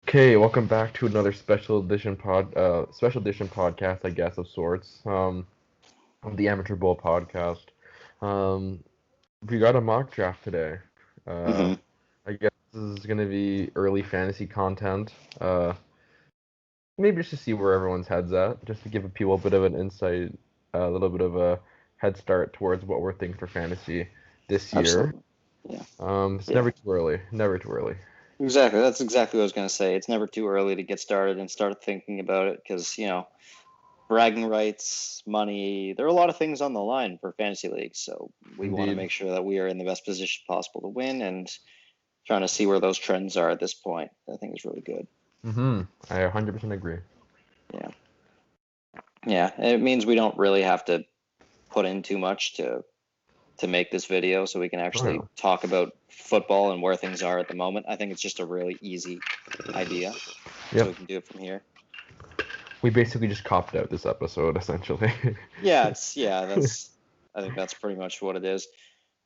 Okay, welcome back to another special edition podcast, I guess, of sorts. Of the Amateur Bowl podcast. Um, we got a mock draft today. Uh, hmm I guess this is gonna be early fantasy content. Maybe just to see where everyone's head's at, just to give people a bit of an insight, a little bit of a head start towards what we're thinking for fantasy this year. Absolutely. Yeah. It's Yeah. never too early. Never too early. Exactly. That's exactly what I was going to say. It's never too early to get started and start thinking about it because, bragging rights, money, there are a lot of things on the line for fantasy leagues. So we want to Indeed. make sure that we are in the best position possible to win and trying to see where those trends are at this point. I think is really good. I 100% agree. Yeah. Yeah. It means we don't really have to put in too much to make this video so we can Oh yeah. actually talk about football and where things are at the moment. I think it's just a really easy idea. So Yep. we can do it from here. We basically just copped out this episode, essentially. That's I think that's pretty much what it is.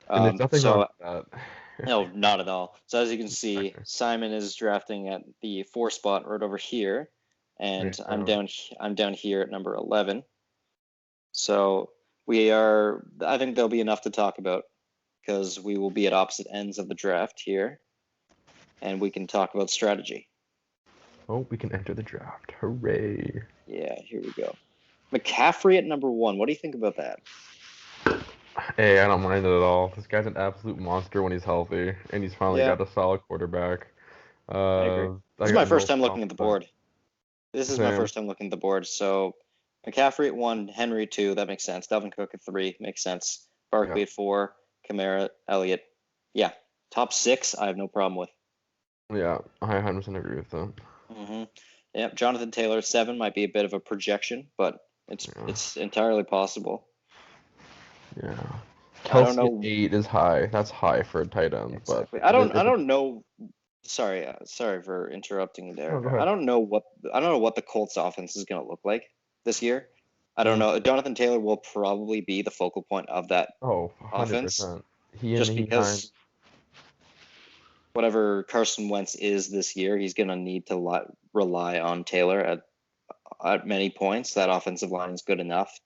And there's nothing wrong So with that. no, not at all. So as you can see, Simon is drafting at the 4 spot right over here, and Right now. I'm down here at number 11. So we are. I think there'll be enough to talk about because we will be at opposite ends of the draft here, and we can talk about strategy. Oh, we can enter the draft. Hooray. Yeah, here we go. McCaffrey at number 1. What do you think about that? Hey, I don't mind it at all. This guy's an absolute monster when he's healthy, and he's finally Yeah, got a solid quarterback. I agree. I This is my got first no time looking problem at the with that. board. This is my Same. first time looking at the board. So McCaffrey at 1, Henry 2, that makes sense. Dalvin Cook at 3, makes sense. Yeah. Barkley at 4, Kamara, Elliott. Yeah, top 6, I have no problem with. Yeah, I 100% agree with that. hmm Yeah, Jonathan Taylor at 7 might be a bit of a projection, but it's Yeah. it's entirely possible. Yeah. I don't Kelsey at know 8 is high. That's high for a tight end, but exactly. I if it, don't know. Sorry for interrupting you no, there. go ahead. I don't know what the Colts offense is going to look like this year. I don't Mm. know. Jonathan Taylor will probably be the focal point of that Oh, offense, 100%. He and just he kind. because whatever Carson Wentz is this year, he's going to need to rely on Taylor at many points. That offensive line is good enough.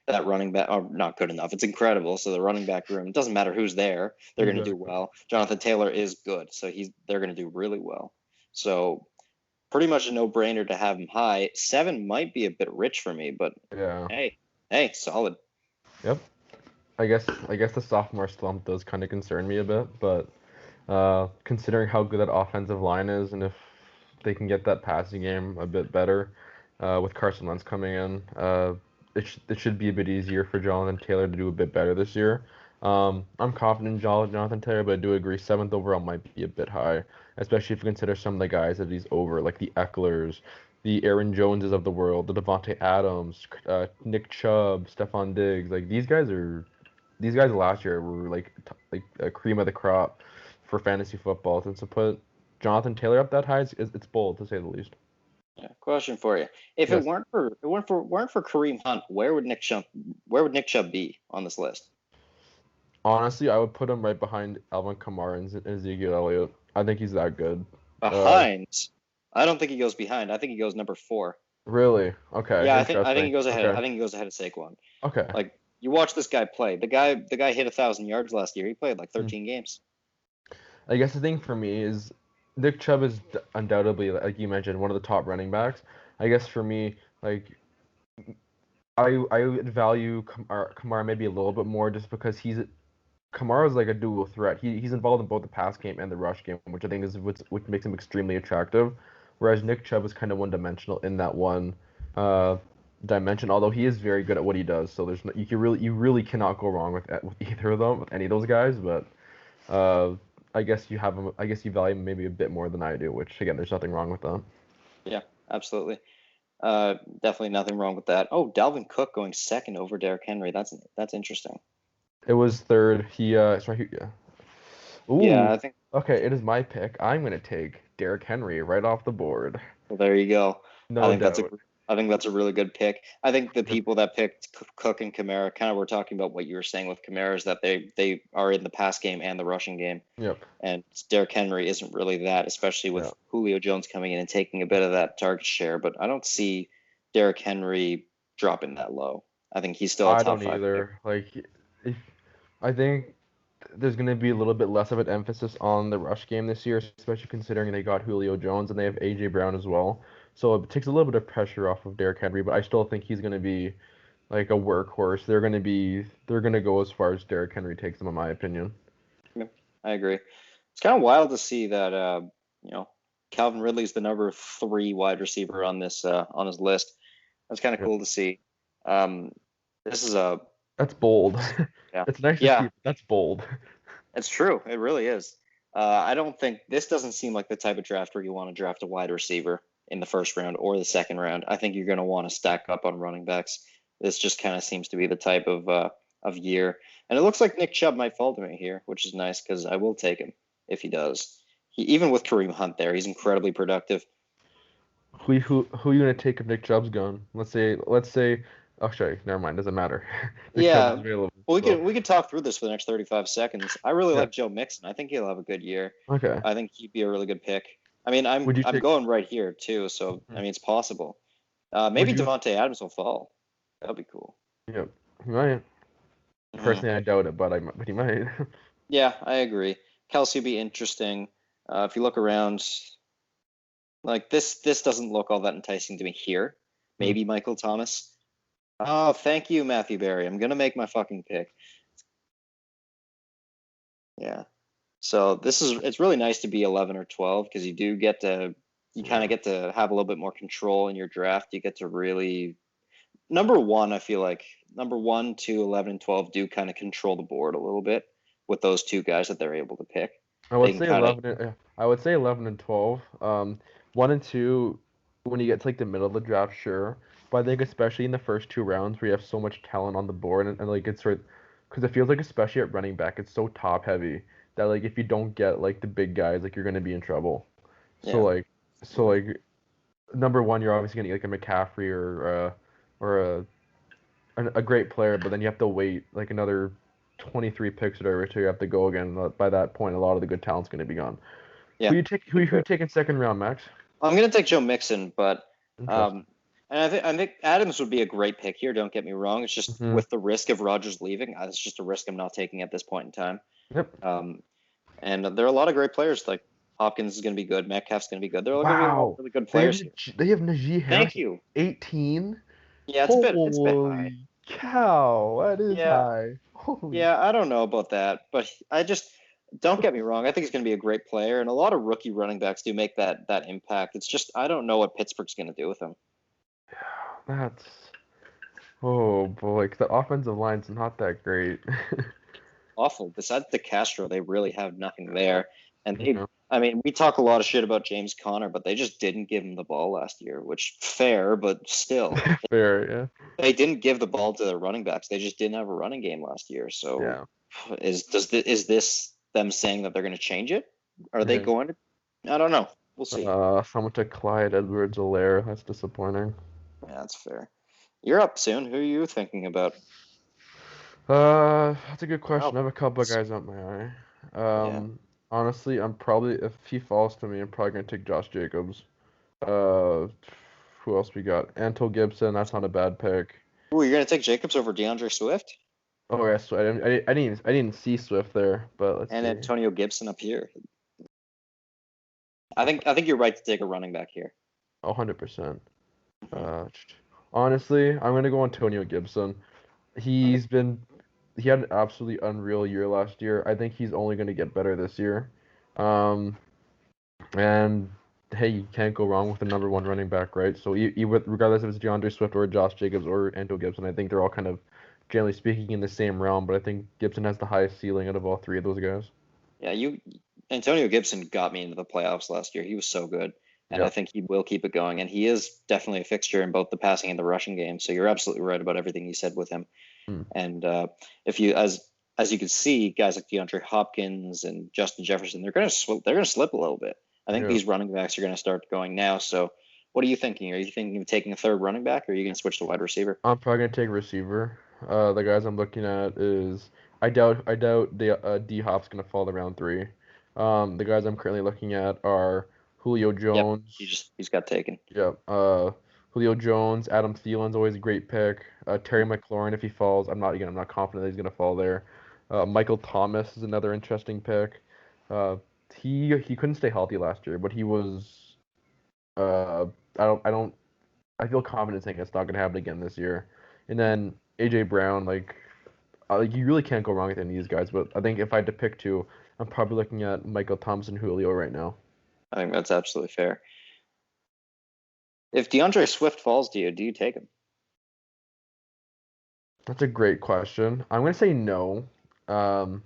That running back, or not good enough. It's incredible. So the running back room, it doesn't matter who's there, they're going to do Exactly. well. Jonathan Taylor is good, so they're going to do really well. So pretty much a no-brainer to have him high. 7 might be a bit rich for me, but Yeah. hey, solid. Yep. I guess the sophomore slump does kind of concern me a bit, but considering how good that offensive line is, and if they can get that passing game a bit better, with Carson Wentz coming in, it should be a bit easier for Jonathan Taylor to do a bit better this year. I'm confident in Jonathan Taylor, but I do agree seventh overall might be a bit high, especially if you consider some of the guys that he's over, like the Ecklers, the Aaron Joneses of the world, the Devontae Adams, Nick Chubb, Stephon Diggs. Like these guys last year were like a cream of the crop for fantasy football. And to put Jonathan Taylor up that high, it's bold to say the least. Yeah, question for you: If Yes. it weren't for Kareem Hunt, where would Nick Chubb be on this list? Honestly, I would put him right behind Alvin Kamara and Ezekiel Elliott. I think he's that good. Uh, Behind? I don't think he goes behind. I think he goes number 4. really? Okay, Yeah, I think interesting. he goes ahead. Okay, I think he goes ahead of Saquon. okay. Like you watch this guy play. The guy hit 1,000 yards last year. He played like Hmm. 13 games. I guess the thing for me is Nick Chubb is undoubtedly, like you mentioned, one of the top running backs. I guess for me, like I would value Kamara maybe a little bit more just because Kamara's like a dual threat. He's involved in both the pass game and the rush game, which I think is which makes him extremely attractive. Whereas Nick Chubb is kind of one dimensional in that one uh, dimension. Although he is very good at what he does, so there's no, you really cannot go wrong with either of them with any of those guys. But uh, I guess you have him. I guess you value him maybe a bit more than I do. Which again, there's nothing wrong with that. Yeah, absolutely. Definitely nothing wrong with that. Oh, Dalvin Cook going second over Derrick Henry. That's interesting. It was third. It's right here. Yeah. Yeah, I Ooh. think. Okay, it is my pick. I'm gonna take Derrick Henry right off the board. Well, there you go. I No think that's a doubt. I think that's a really good pick. I think the Yep. people that picked Cook and Kamara kind of were talking about what you were saying with Kamara is that they are in the pass game and the rushing game. Yep. And Derrick Henry isn't really that, especially with Yeah. Julio Jones coming in and taking a bit of that target share. But I don't see Derrick Henry dropping that low. I think he's still a I top don't 5 pick. either. Like, if I think there's going to be a little bit less of an emphasis on the rush game this year, especially considering they got Julio Jones and they have AJ Brown as well. So it takes a little bit of pressure off of Derrick Henry, but I still think he's going to be like a workhorse. They're going to go as far as Derrick Henry takes them, in my opinion. Yeah, I agree. It's kind of wild to see that Calvin Ridley's the number 3 wide receiver on this on his list. That's kind of Yep. cool to see. This is That's bold. yeah. It's nice to Yeah. see, but that's bold. It's true. It really is. I don't think this doesn't seem like the type of draft where you want to draft a wide receiver in the first round or the second round. I think you're going to want to stack up on running backs. This just kind of seems to be the type of year, and it looks like Nick Chubb might fall to me here, which is nice because I will take him if he does. Even with Kareem Hunt there, he's incredibly productive. Who you gonna take if Nick Chubb's gone? Let's say. Oh, sorry, never mind. Doesn't matter. Nick Chubb is Yeah, available. well, So we could talk through this for the next 35 seconds. I really yeah. like Joe Mixon. I think he'll have a good year. Okay. I think he'd be a really good pick. I mean, Would you I'm take? going right here too, so I Mhm. mean it's possible. Would Maybe you? Devontae Adams will fall. That'd be cool. Yep. He might. Mhm. Personally, I doubt it, but he might. Yeah, I agree. Kelsey would be interesting. If you look around, like this doesn't look all that enticing to me here. Maybe Michael Thomas. Oh, thank you, Matthew Berry. I'm gonna make my fucking pick. Yeah. So it's really nice to be 11 or 12 because you kind Yeah. of get to have a little bit more control in your draft. You get to really number one. I feel like number 1 to 11 and 12 do kind of control the board a little bit with those two guys that they're able to pick. I They would can say kind of 11. I would say 11 and 12. 1 and 2, when you get to like the middle of the draft, sure. But I think especially in the first 2 rounds where you have so much talent on the board and like it's sort, because it feels like especially at running back it's so top heavy that like if you don't get like the big guys like you're gonna be in trouble. So yeah. like number one you're obviously gonna get like a McCaffrey or a great player, but then you have to wait like another 23 picks or whatever till you have to go again. By that point, a lot of the good talent's going to be gone. Yeah. Who you taking second round, Max? I'm gonna take Joe Mixon, but Interesting. and I think Adams would be a great pick here. Don't get me wrong. It's just Hmm. with the risk of Rodgers leaving, it's just a risk I'm not taking at this point in time. Yep. And there are a lot of great players. Like Hopkins is going to be good. Metcalf's going to be good. There are going to be a lot of Wow. really good They have players here. They have Najee Harris Thank you. 18. Yeah, it's a bit high. Holy cow, that is Yeah, high. Holy. yeah. I don't know about that, but I just don't get me wrong. I think he's going to be a great player, and a lot of rookie running backs do make that impact. It's just I don't know what Pittsburgh's going to do with him. That's oh boy, 'cause the offensive line's not that great. Awful. Besides the Castro, they really have nothing there. And Yeah. I mean, we talk a lot of shit about James Conner, but they just didn't give him the ball last year, which fair, but still, Fair, yeah. they didn't give the ball to their running backs. They just didn't have a running game last year. So, Yeah. is this them saying that they're going to change it? Are they Yeah. going to? I don't know. We'll see. Someone took Clyde Edwards-Helaire. That's disappointing. Yeah, that's fair. You're up soon. Who are you thinking about? That's a good question. I have a couple of guys up my eye. Yeah. Honestly, I'm probably if he falls to me, I'm probably gonna take Josh Jacobs. Uh, who else we got? Anto Gibson. That's not a bad pick. Ooh, you're going to take Jacobs over DeAndre Swift Oh yes, I didn't see Swift there, but let's and see. Antonio Gibson up here. I think you're right to take a running back here. 100%. Honestly, I'm gonna go Antonio Gibson. He had an absolutely unreal year last year. I think he's only gonna get better this year. Um, and hey, you can't go wrong with the number one running back, right? So regardless if it's DeAndre Swift or Josh Jacobs or Anto Gibson, I think they're all kind of generally speaking in the same realm. But I think Gibson has the highest ceiling out of all three of those guys. Yeah, Antonio Gibson got me into the playoffs last year. He was so good, and I Yep. think he will keep it going. And he is definitely a fixture in both the passing and the rushing game. So you're absolutely right about everything you said with him. Hmm. And if you as you can see, guys like DeAndre Hopkins and Justin Jefferson, they're gonna slip a little bit. I think Yeah. these running backs are gonna start going now. So What are you thinking? Are you thinking of taking a third running back, or are you going to switch to wide receiver? I'm probably gonna take receiver. The guys I'm looking at is I doubt D Hop's gonna fall to round 3. The guys I'm currently looking at are Julio Yep, Jones. he's got taken. Yep. Julio Jones, Adam Thielen's always a great pick. Terry McLaurin if he falls. I'm not confident that he's gonna fall there. Michael Thomas is another interesting pick. Uh, he couldn't stay healthy last year, but he was. I feel confident saying it's not gonna happen again this year. And then AJ Brown, like you really can't go wrong with any of these guys. But I think if I had to pick two, I'm probably looking at Michael Thomas and Julio right now. I think that's absolutely fair. If DeAndre Swift falls to you, do you take him? That's a great question. I'm gonna say no. Or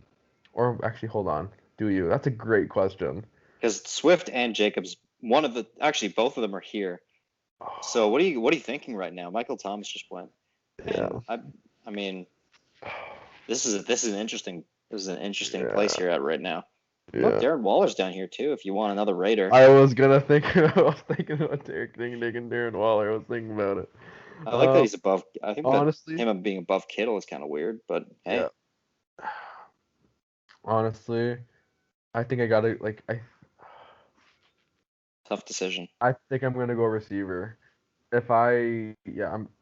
actually, hold on. Do you? That's a great question. Because Swift and Jacobs, both of them are here. So what are you thinking right now? Michael Thomas just went. Yeah. I mean, this is an interesting Yeah. place you're at right now. Yeah. Look, Darren Waller's down here too. If you want another Raider, I was thinking about taking Darren Waller. I was thinking about it. I like that he's above. I think honestly, that him being above Kittle is kind of weird, but hey. Yeah. Honestly, I think I gotta Tough decision. I think I'm gonna go receiver. I'm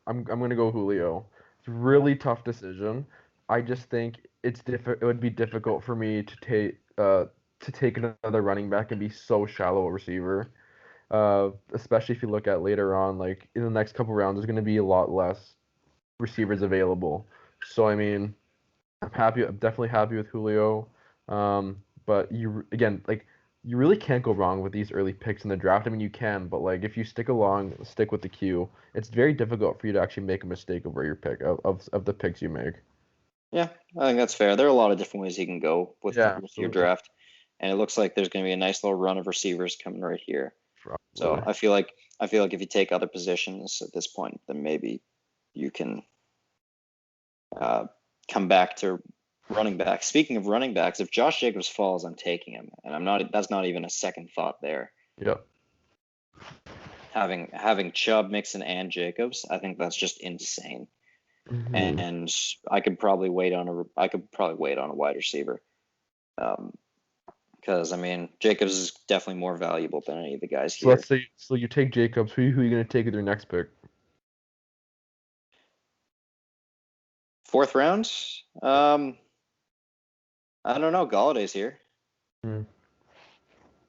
gonna go Julio. It's a really tough decision. I just think it would be difficult for me to take another running back and be so shallow a receiver. Especially if you look at later on, like in the next couple rounds, there's gonna be a lot less receivers available. So I mean, I'm definitely happy with Julio. But you really can't go wrong with these early picks in the draft. I mean, you can, but like if you stick with the queue, it's very difficult for you to actually make a mistake of where your pick of the picks you make. Yeah, I think that's fair. There are a lot of different ways you can go with your draft, and it looks like there's going to be a nice little run of receivers coming right here. Probably. So I feel like if you take other positions at this point, then maybe you can come back to running back. Speaking of running backs, if Josh Jacobs falls, I'm taking him, and that's not even a second thought there. Yep. Having Chubb, Mixon, and Jacobs, I think that's just insane. Mm-hmm. And I could probably wait on a wide receiver, because I mean Jacobs is definitely more valuable than any of the guys here. Let's say you take Jacobs. Who are you going to take at your next pick? 4th round. I don't know. Galladay's here.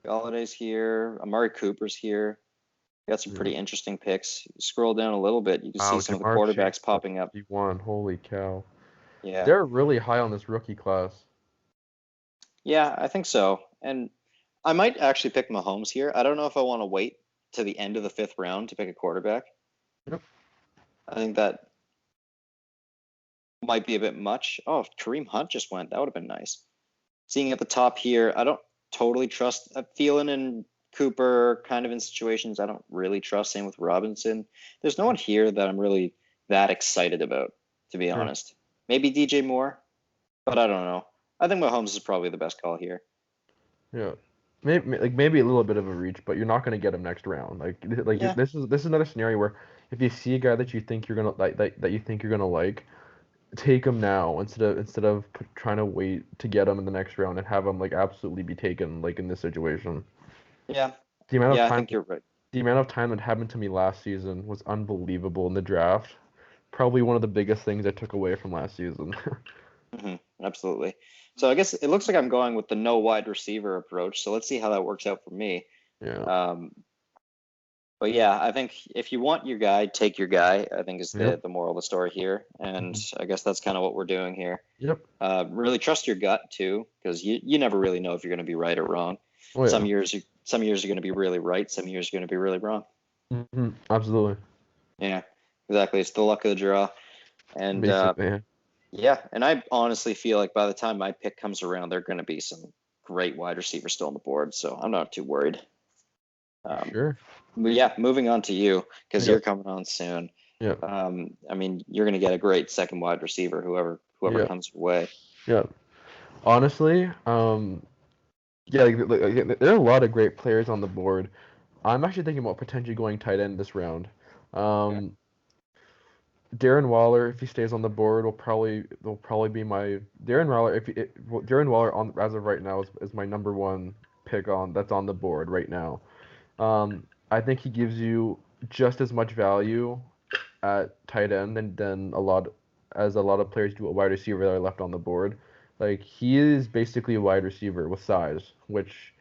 Galladay's here. Amari Cooper's here. Got some pretty interesting picks. You scroll down a little bit, you can see some of the quarterbacks popping up. Holy cow. Yeah. They're really high on this rookie class. Yeah, I think so. And I might actually pick Mahomes here. I don't know if I want to wait to the end of the 5th round to pick a quarterback. Yep. I think that might be a bit much. Oh, Kareem Hunt just went. That would have been nice. Seeing at the top here, I don't totally trust Thielen and Cooper kind of in situations I don't really trust. Same with Robinson. There's no one here that I'm really that excited about, to be honest. Maybe DJ Moore, but I don't know. I think Mahomes is probably the best call here. Yeah, maybe a little bit of a reach, but you're not going to get him next round. This is another scenario where if you see a guy that you think you're gonna like, take him now instead of trying to wait to get him in the next round and have him like absolutely be taken like in this situation. Yeah. I think you're right. The amount of time that happened to me last season was unbelievable in the draft. Probably one of the biggest things I took away from last season. Absolutely. So I guess it looks like I'm going with the no wide receiver approach. So let's see how that works out for me. Yeah. But yeah, I think if you want your guy, take your guy, I think is the moral of the story here. And I guess that's kind of what we're doing here. Yep. Really trust your gut too, because you never really know if you're going to be right or wrong. Oh, yeah. Some years you're going to be really right. Some years you're going to be really wrong. Mm-hmm. Absolutely. Yeah, exactly. It's the luck of the draw. And and I honestly feel like by the time my pick comes around, there are going to be some great wide receivers still on the board. So I'm not too worried. Sure. But yeah, moving on to you, because you're coming on soon. Yeah. I mean, you're going to get a great second wide receiver, whoever comes your way. Yeah. Honestly, there are a lot of great players on the board. I'm actually thinking about potentially going tight end this round. Okay. Um, Darren Waller, if he stays on the board, will probably be my Darren Waller. Darren Waller on as of right now is my number one pick on that's on the board right now. I think he gives you just as much value at tight end than a lot of players do a wide receiver that are left on the board. Like he is basically a wide receiver with size, which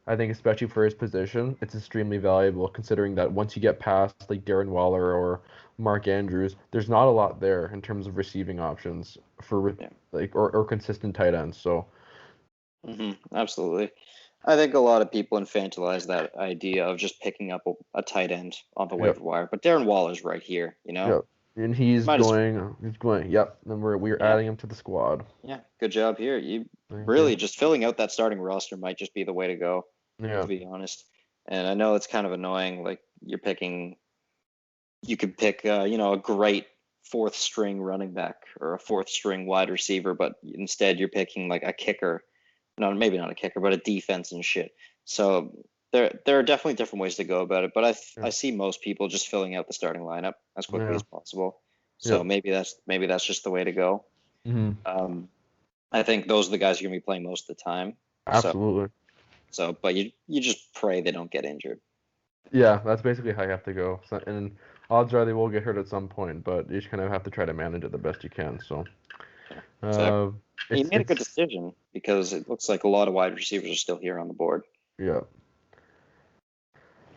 I think especially for his position, it's extremely valuable considering that once you get past like Darren Waller or Mark Andrews, there's not a lot there in terms of receiving options for Yeah. like or consistent tight ends. So Absolutely. I think a lot of people infantilize that idea of just picking up a tight end on the yep, waiver wire, but Darren Waller's right here. yep. And he's Might as going, yep. Then we're yeah, adding him to the squad. yeah. Good job here. You Thank you. really just filling out that starting roster might just be the way to go, Yeah. to be honest. And I know it's kind of annoying. Like you could pick, a great fourth string running back or a fourth string wide receiver, but instead you're picking like a kicker, no, maybe not a kicker, but a defense and shit. So there are definitely different ways to go about it, but I Yeah. see most people just filling out the starting lineup as quickly Yeah. as possible. So Yep. maybe that's just the way to go. Hmm. Um, I think those are the guys you're gonna be playing most of the time. So Absolutely. but you just pray they don't get injured. Yeah, that's basically how you have to go. So, and odds are they will get hurt at some point, but you just kind of have to try to manage it the best you can. So, Yeah, exactly. uh, He it's made a good it's decision because it looks like a lot of wide receivers are still here on the board. yeah.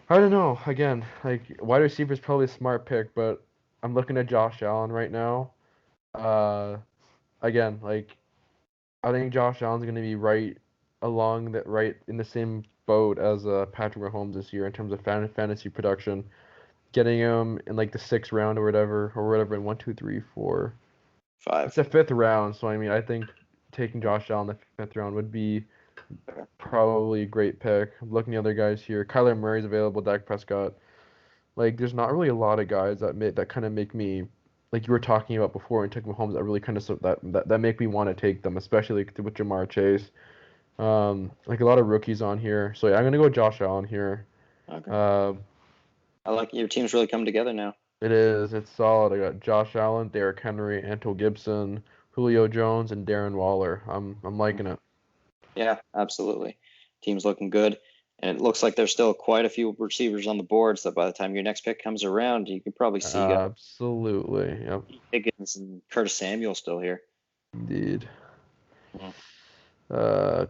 I don't know. Again, like wide receiver is probably a smart pick, but I'm looking at Josh Allen right now. Uh, again, like I think Josh Allen's going to be right in the same boat as Patrick Mahomes this year in terms of fantasy production. Getting him in like the sixth round or whatever in one, two, three, four. It's Five. the fifth round, so I mean I think taking Josh Allen in the fifth round would be Okay. probably a great pick. I'm looking at other guys here. Kyler Murray's available. Dak Prescott. Like, there's not really a lot of guys that kind of make me, like you were talking about before, and took Mahomes that really kind of that make me want to take them, especially like, with Jamar Chase. Like a lot of rookies on here. So yeah, I'm gonna go Josh Allen here. Okay. Uh, I like your team's really come together now. it's solid. I got Josh Allen, Derrick Henry, Anto Gibson, Julio Jones, and Darren Waller. I'm liking it. Yeah, absolutely. Team's looking good. And it looks like there's still quite a few receivers on the board. So by the time your next pick comes around, you can probably see Absolutely. Yep. Higgins and Curtis Samuel still here. Indeed. Mhm. Uh,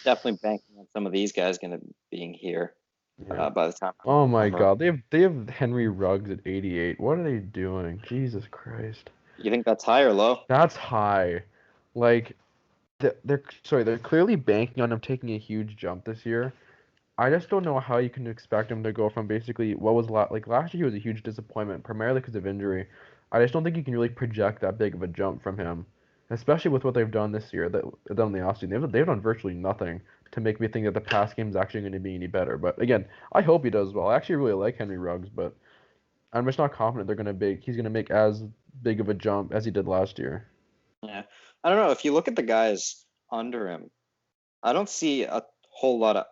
Definitely banking on some of these guys going to being here yeah. by the time Oh my I'm around. God, they have Henry Ruggs at 88. What are they doing? Jesus Christ. You think that's high or low? That's high. Like they're clearly banking on him taking a huge jump this year. I just don't know how you can expect him to go from basically what was like last year he was a huge disappointment, primarily because of injury. I just don't think you can really project that big of a jump from him, especially with what they've done this year, that done in the offseason. They've done virtually nothing to make me think that the pass game is actually going to be any better. But again, I hope he does well. I actually really like Henry Ruggs, but I'm just not confident he's gonna make as big of a jump as he did last year. Yeah. I don't know. If you look at the guys under him, I don't see a whole lot of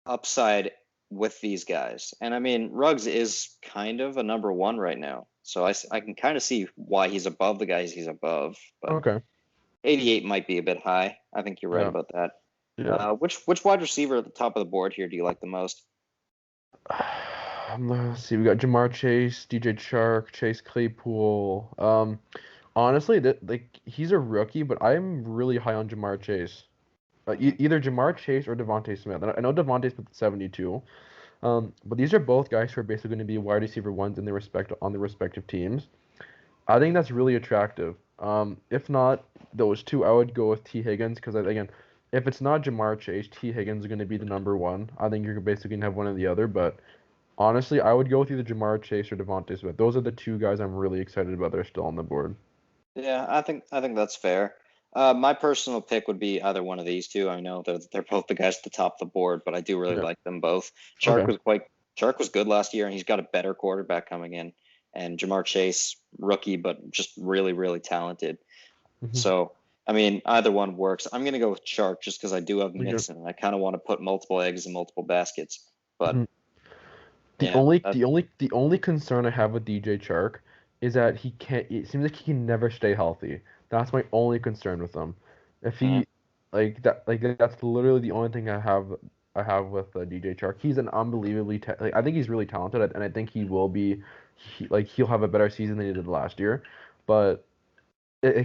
upside with these guys. And I mean, Ruggs is kind of a number one right now. So I can kind of see why he's above the guys he's above. But Okay. 88 might be a bit high. I think you're right Yeah. about that. Yeah. Which wide receiver at the top of the board here do you like the most? Let's see. We got Jamar Chase, DJ Chark, Chase Claypool. Honestly, that like he's a rookie, but I'm really high on Jamar Chase. Hmm. Either Jamar Chase or Devontae Smith. And I know Devontae Smith at 72. But these are both guys who are basically going to be wide receiver ones in their respective teams. I think that's really attractive. If not those two, I would go with T Higgins because again, if it's not Jamar Chase, T Higgins is going to be the number one. I think you're basically going to have one or the other, but honestly, I would go with either Jamar Chase or Devontae Smith. Those are the two guys I'm really excited about. They're still on the board. Yeah, I think that's fair. My personal pick would be either one of these two. I know they're both the guys at the top of the board, but I do really Yeah. like them both. Okay. Chark was good last year, and he's got a better quarterback coming in. And Jamar Chase, rookie, but just really, really talented. Hmm. So, I mean, either one works. I'm gonna go with Chark just because I do have Okay. Mixon, and I kind of want to put multiple eggs in multiple baskets. But Mhm. Yeah, the only concern I have with DJ Chark is that he can't. It seems like he can never stay healthy. That's my only concern with him. If mhm, he that's literally the only thing I have with DJ Chark. He's an unbelievably I think he's really talented, and I think he will be. He'll have a better season than he did last year, but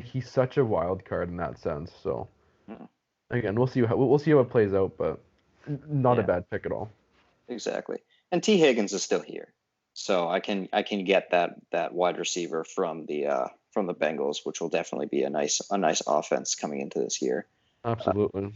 he's such a wild card in that sense. So mhm. again, we'll see how it plays out, but not a Yeah, bad pick at all. exactly. And T Higgins is still here, so I can get that wide receiver from the Bengals, which will definitely be a nice offense coming into this year. Uh, Absolutely.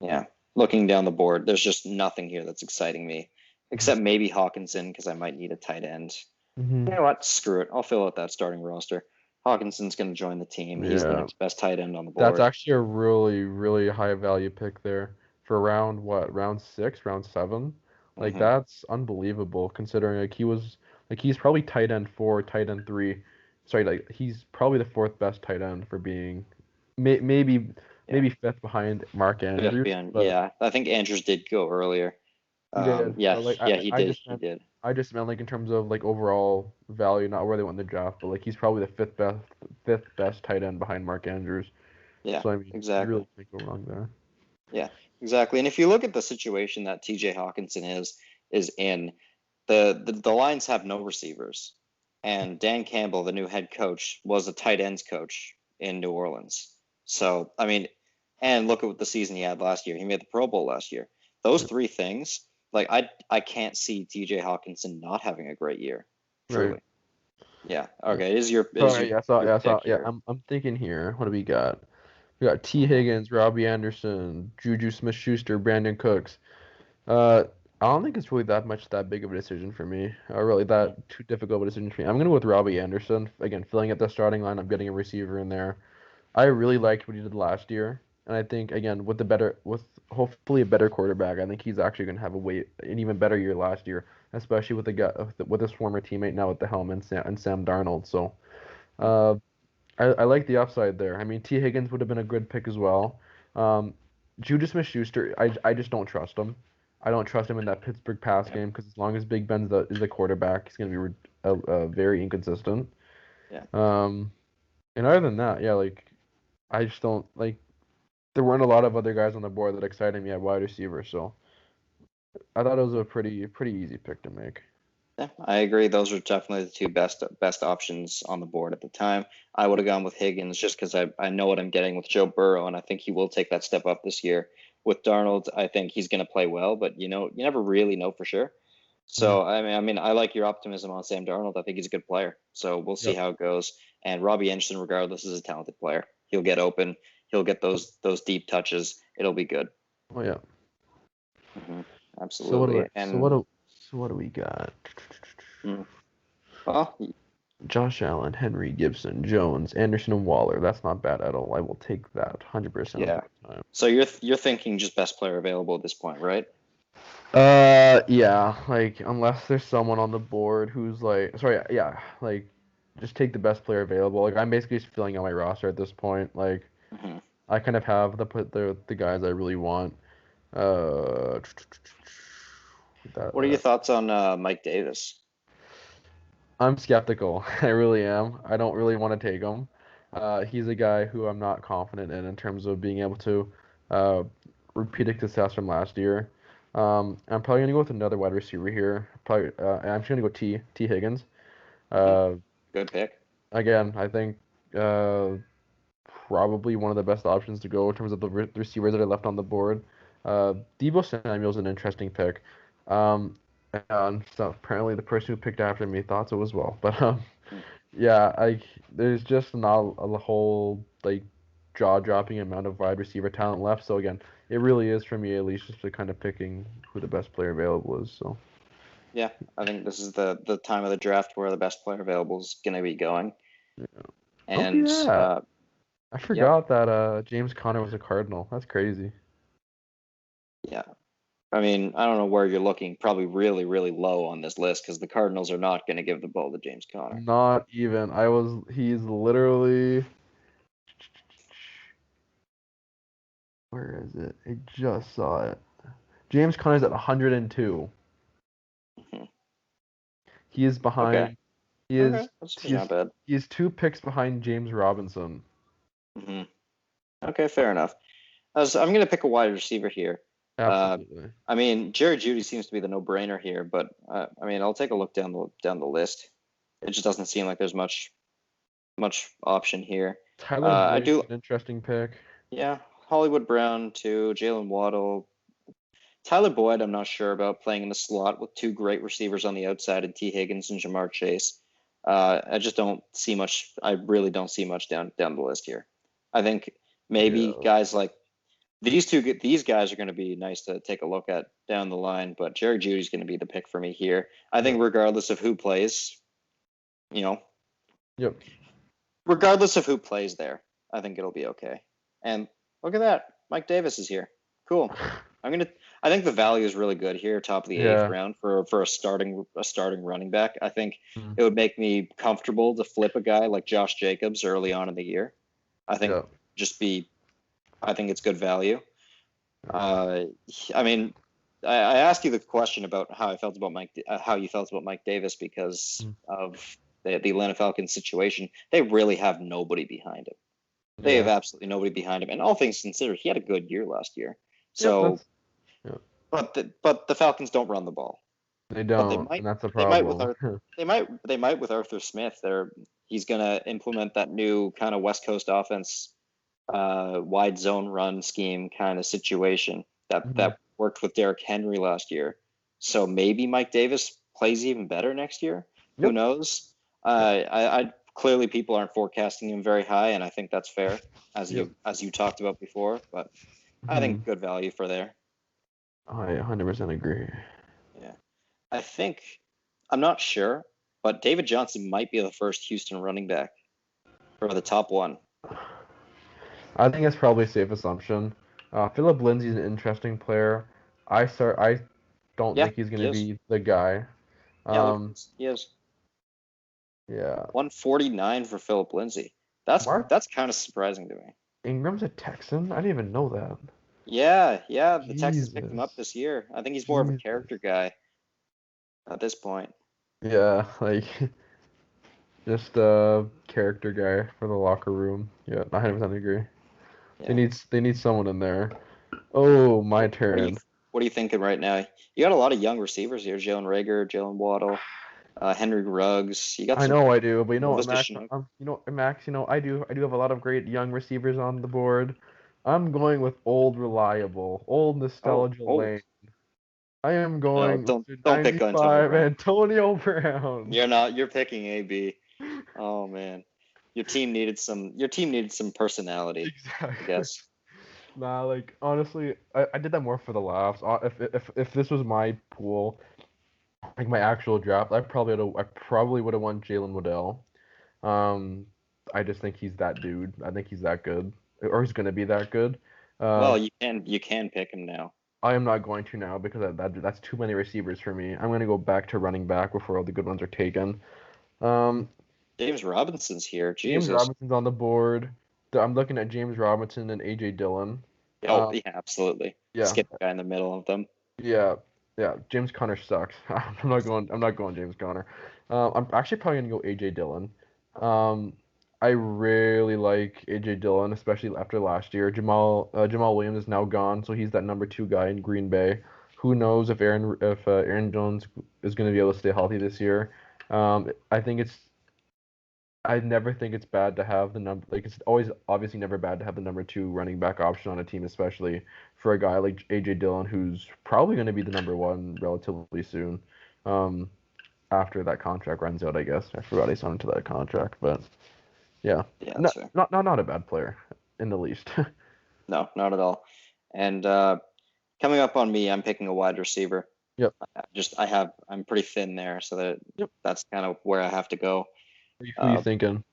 yeah, looking down the board, there's just nothing here that's exciting me, except maybe Hawkinson because I might need a tight end. You Hmm. know what? Screw it. I'll fill out that starting roster. Hawkinson's going to join the team. He's the Yeah. next best tight end on the That's board. actually a really, really high value pick there for round what? Round six, round seven? Like Hmm. that's unbelievable considering he's probably tight end four, tight end three. Sorry, like he's probably the fourth best tight end for being maybe Yeah, fifth behind Mark fifth Andrews, behind. but Yeah, I think Andrews did go earlier. he did. Yeah, But like yeah, he I did. just He meant did. like in terms of like overall value, not where they went in the draft, but like he's probably the fifth best tight end behind Mark Andrews. Yeah, So I mean, you exactly. really can't go wrong there. Yeah, exactly. And if you look at the situation that TJ Hawkinson is in, the Lions have no receivers. And Dan Campbell, the new head coach, was a tight ends coach in New Orleans. So, I mean, and look at what the season he had last year. He made the Pro Bowl last year. Those three things, like I can't see TJ Hawkinson not having a great year. Right. Truly. Yeah. Yeah. Okay. Is your All is right, your yeah, pick yeah. here? I'm thinking here. What do we got? We got T. Hmm. Higgins, Robbie Anderson, Juju Smith-Schuster, Brandon Cooks. Uh, I don't think it's really that big of a decision for me, or really Hmm. that too difficult of a decision for me. I'm gonna go with Robbie Anderson again, filling at the starting line. I'm getting a receiver in there. I really liked what he did last year, and I think again with hopefully a better quarterback, I think he's actually gonna have an even better year last year, especially with the guy with his former teammate now at the helm and Sam Darnold. So. Uh, I like the upside there. I mean, T. Higgins would have been a good pick as well. Um, Juju Smith-Schuster, I just don't trust him. I don't trust him in that Pittsburgh pass Yeah. game because as long as Big Ben's is the quarterback, he's gonna be very inconsistent. Yeah. Um, and other than that, yeah, like I just don't like. There weren't a lot of other guys on the board that excited me at wide receiver, so I thought it was a pretty easy pick to make. Yeah, I agree. Those are definitely the two best options on the board at the time. I would have gone with Higgins just because I know what I'm getting with Joe Burrow, and I think he will take that step up this year. With Darnold, I think he's going to play well, but you never really know for sure. Mhm. So I mean, I like your optimism on Sam Darnold. I think he's a good player. So we'll see Yep. how it goes. And Robbie Anderson, regardless, is a talented player. He'll get open. He'll get those deep touches. It'll be good. Oh yeah. Hmm. So what do I, Absolutely. And so what do we got? mm, well, Josh Allen, Henry, Gibson, Jones, Anderson, and Waller. That's not bad at all. I will take that 100% of yeah. the time. So you're thinking just best player available at this point, right? Yeah, like unless there's someone on the board who's like, sorry, yeah, like just take the best player available. Like I'm basically just filling out my roster at this point. Like Hmm. I kind of have the guys I really want. Uh, that, What are your thoughts on Mike Davis? I'm skeptical. I really am. I don't really want to take him. He's a guy who I'm not confident in terms of being able to uh, repeat a success from last year. I'm probably gonna go with another wide receiver here. Probably, I'm just gonna go T Higgins. Hmm. Uh, Good pick. again, I think uh, probably one of the best options to go in terms of the receivers that I left on the board. Deebo Samuel's an interesting pick. Um, and so apparently the person who picked after me thought so as well. But Mm. yeah, there's just not a whole like jaw-dropping amount of wide receiver talent left. So again, it really is for me at least just to kind of picking who the best player available is. So Yeah, I think this is the time of the draft where the best player available is going to be going. oh And yeah, I yeah, forgot that James Conner was a Cardinal. That's crazy. yeah. I mean, I don't know where you're looking. Probably really, really low on this list because the Cardinals are not going to give the ball to James Conner. Not even. He's literally, where is it? I just saw it. James Conner's at 102. Mhm. He is Okay. behind. He Okay. is That's he not is bad. he is 2 picks behind James Robinson. Hmm. Okay, fair enough. I'm going to pick a wide receiver here. Absolutely. I mean, Jerry Judy seems to be the no-brainer here, but I mean, I'll take a look down the list. It just doesn't seem like there's much option here. Tyler I Boyd's do, an interesting pick. yeah. Hollywood Brown too, Jalen Waddle, Tyler Boyd. I'm not sure about playing in the slot with two great receivers on the outside and T Higgins and Jamar Chase. I just don't see much. I really don't see much down the list here. I think maybe Yeah. guys like these guys are going to be nice to take a look at down the line, but Jerry Judy's going to be the pick for me here. I think Yep. regardless of who plays, you know, Yep. regardless of who plays there, I think it'll be okay. And look at that, Mike Davis is here. Cool. I think the value is really good here, top of the eighth Yeah. round for a starting running back. I think Mm. it would make me comfortable to flip a guy like Josh Jacobs early on in the year. I think Yeah. I think it's good value. I mean, I asked you the question about how you felt about Mike Davis because Mm. of the Atlanta Falcons situation. They really have nobody behind him. They have Yeah. absolutely nobody behind him. And all things considered, he had a good year last year. Yep. So, Yep. but the Falcons don't run the ball. They But they don't, might and that's a they might with problem. they might with Arthur Smith. He's gonna implement that new kind of West Coast offense, wide zone run scheme kind of situation Mhm. that worked with Derrick Henry last year. So maybe Mike Davis plays even better next year. Who Yep. knows? Yep. I clearly people aren't forecasting him very high, and I think that's fair, Yep. as you talked about before. But I Mhm. think good value for there. I 100% agree. Yeah, I think I'm not sure, but David Johnson might be the first Houston running back for the top one. I think that's probably a safe assumption. Philip Lindsay's an interesting player. I don't Yeah, think he's he gonna is. be the guy. Yeah, look at Um, this. He is yeah. 149 for Philip Lindsay. Mark That's kind of surprising to me. Ingram's a Texan? I didn't even know that. Yeah. The Texans picked him up Jesus. this year. I think he's more of a Jesus. character guy at this point. Yeah, like just a character guy for the locker room. Yeah, 100% agree. Yeah. They need someone in there. Oh, my What are you turn. What are you thinking right now? You got a lot of young receivers here: Jalen Rager, Jalen Waddle, Henry Ruggs. You got I some know I do, but you know what, Laviska Max? Shenault. Max, I do have a lot of great young receivers on the board. I'm going with old reliable, old nostalgia Oh, lane. I am no! going Don't Mr. don't pick Antonio 95 Brown. Antonio Brown. You're not. You're picking AB. Oh man, your team needed some personality, I Exactly. guess. Nah, like honestly, I did that more for the laughs. If this was my pool, like my actual draft, I probably would have won Jalen Waddell. Um, I just think he's that dude. I think he's that good, or he's gonna be that good. Uh, Well, you can pick him now. I am not going to now because that's too many receivers for me. I'm gonna go back to running back before all the good ones are taken. Um, James Robinson's here. James Jesus. Robinson's on the board. I'm looking at James Robinson and AJ Dillon. Oh, Um, yeah, absolutely. yeah, Skip the guy in the middle of them. yeah, yeah. James Conner sucks. I'm not going James Conner. I'm actually probably gonna go AJ Dillon. Um, I really like AJ Dillon, especially after last year. Jamal Williams is now gone, so he's that number 2 guy in Green Bay. Who knows if Aaron Jones is gonna be able to stay healthy this year? I think I never think it's bad to have the number, like it's always obviously never bad to have the number 2 running back option on a team, especially for a guy like AJ Dillon who's probably going to be the number 1 relatively soon. Um, After that contract runs out, I guess. I forgot he signed to that contract, but yeah, Yeah, that's not fair. not a bad player in the least. No, not at all. And coming up on me, I'm picking a wide receiver. Yep, I'm pretty thin there, so yep. that's kind of where I have to go. Who you Uh, thinking?